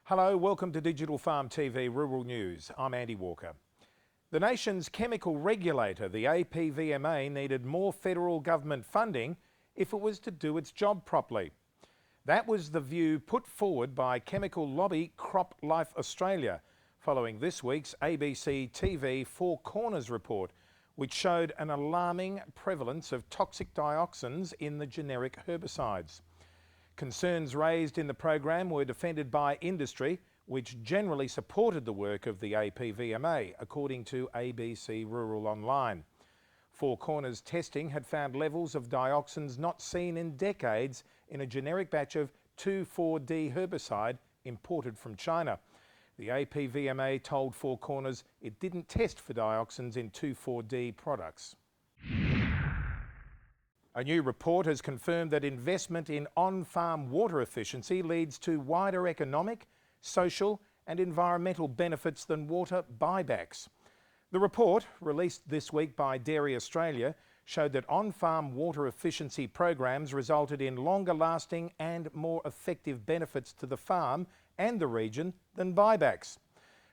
Hello, welcome to Digital Farm TV Rural News. I'm Andy Walker. The nation's chemical regulator, the APVMA, needed more federal government funding if it was to do its job properly. That was the view put forward by chemical lobby Crop Life Australia, following this week's ABC TV Four Corners report, which showed an alarming prevalence of toxic dioxins in the generic herbicides. Concerns raised in the program were defended by industry, which generally supported the work of the APVMA, according to ABC Rural Online. Four Corners testing had found levels of dioxins not seen in decades in a generic batch of 2,4-D herbicide imported from China. The APVMA told Four Corners it didn't test for dioxins in 2,4-D products. A new report has confirmed that investment in on-farm water efficiency leads to wider economic, social and environmental benefits than water buybacks. The report, released this week by Dairy Australia, showed that on-farm water efficiency programs resulted in longer-lasting and more effective benefits to the farm and the region than buybacks.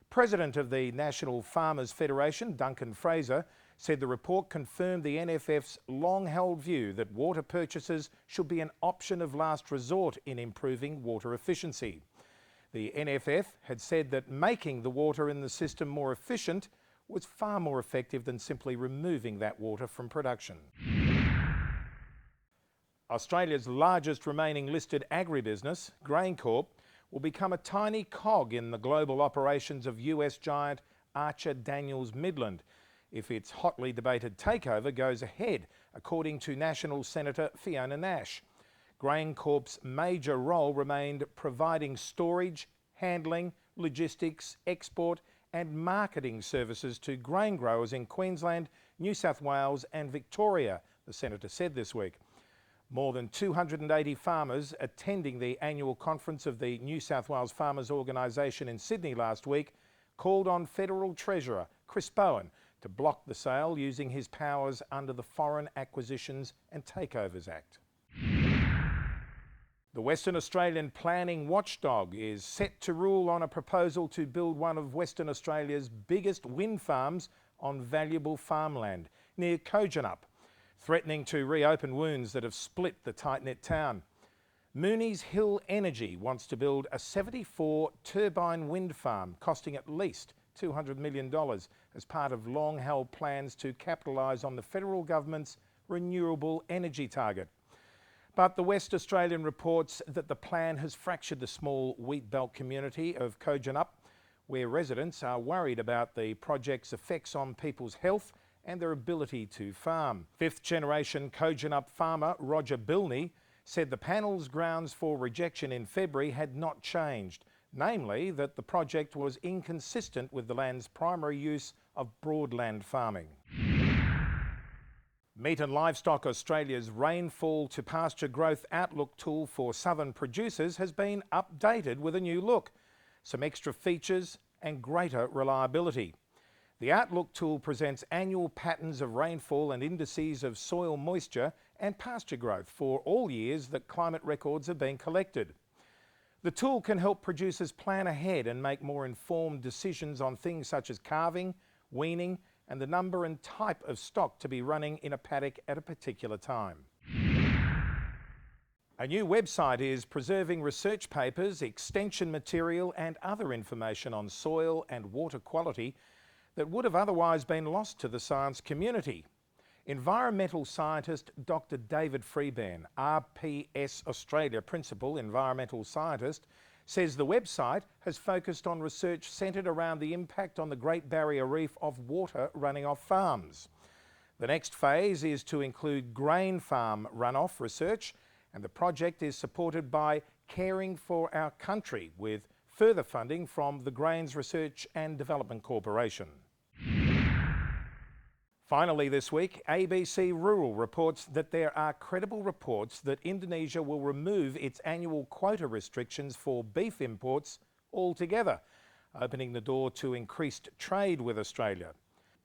President of the National Farmers Federation, Duncan Fraser, said the report confirmed the NFF's long-held view that water purchases should be an option of last resort in improving water efficiency. The NFF had said that making the water in the system more efficient was far more effective than simply removing that water from production. Australia's largest remaining listed agribusiness, GrainCorp, will become a tiny cog in the global operations of US giant Archer Daniels Midland if its hotly debated takeover goes ahead, according to National Senator Fiona Nash. GrainCorp's major role remained providing storage, handling, logistics, export and marketing services to grain growers in Queensland, New South Wales and Victoria, the Senator said this week. More than 280 farmers attending the annual conference of the New South Wales Farmers Organisation in Sydney last week called on Federal Treasurer Chris Bowen to block the sale using his powers under the Foreign Acquisitions and Takeovers Act. The Western Australian planning watchdog is set to rule on a proposal to build one of Western Australia's biggest wind farms on valuable farmland near Kojonup, threatening to reopen wounds that have split the tight-knit town. Mooney's Hill Energy wants to build a 74-turbine wind farm costing at least $200 million as part of long-held plans to capitalise on the federal government's renewable energy target. But the West Australian reports that the plan has fractured the small wheat belt community of Kojonup, where residents are worried about the project's effects on people's health and their ability to farm. Fifth-generation Kojonup farmer Roger Bilney said the panel's grounds for rejection in February had not changed, namely that the project was inconsistent with the land's primary use of broadland farming. Meat and Livestock Australia's Rainfall to Pasture Growth Outlook tool for southern producers has been updated with a new look, some extra features and greater reliability. The Outlook tool presents annual patterns of rainfall and indices of soil moisture and pasture growth for all years that climate records have been collected. The tool can help producers plan ahead and make more informed decisions on things such as calving, weaning and the number and type of stock to be running in a paddock at a particular time. A new website is preserving research papers, extension material and other information on soil and water quality that would have otherwise been lost to the science community. Environmental scientist Dr. David Freeburn, RPS Australia Principal Environmental Scientist, says the website has focused on research centred around the impact on the Great Barrier Reef of water running off farms. The next phase is to include grain farm runoff research, and the project is supported by Caring for Our Country with further funding from the Grains Research and Development Corporation. Finally this week, ABC Rural reports that there are credible reports that Indonesia will remove its annual quota restrictions for beef imports altogether, opening the door to increased trade with Australia.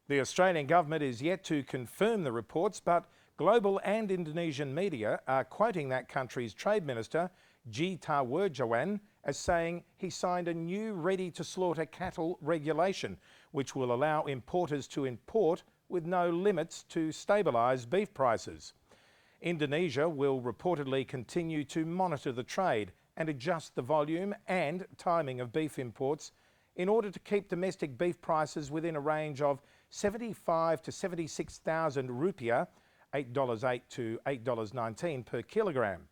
The Australian government is yet to confirm the reports, but global and Indonesian media are quoting that country's Trade Minister, Ji Tawerjawan, as saying he signed a new ready-to-slaughter cattle regulation, which will allow importers to import with no limits to stabilise beef prices. Indonesia will reportedly continue to monitor the trade and adjust the volume and timing of beef imports in order to keep domestic beef prices within a range of 75 to 76,000 rupiah, $8.08 to $8.19 per kilogram.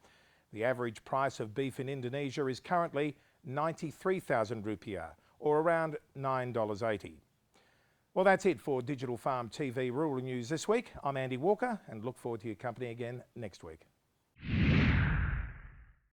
The average price of beef in Indonesia is currently 93,000 rupiah, or around $9.80. Well, that's it for Digital Farm TV Rural News this week. I'm Andy Walker and look forward to your company again next week.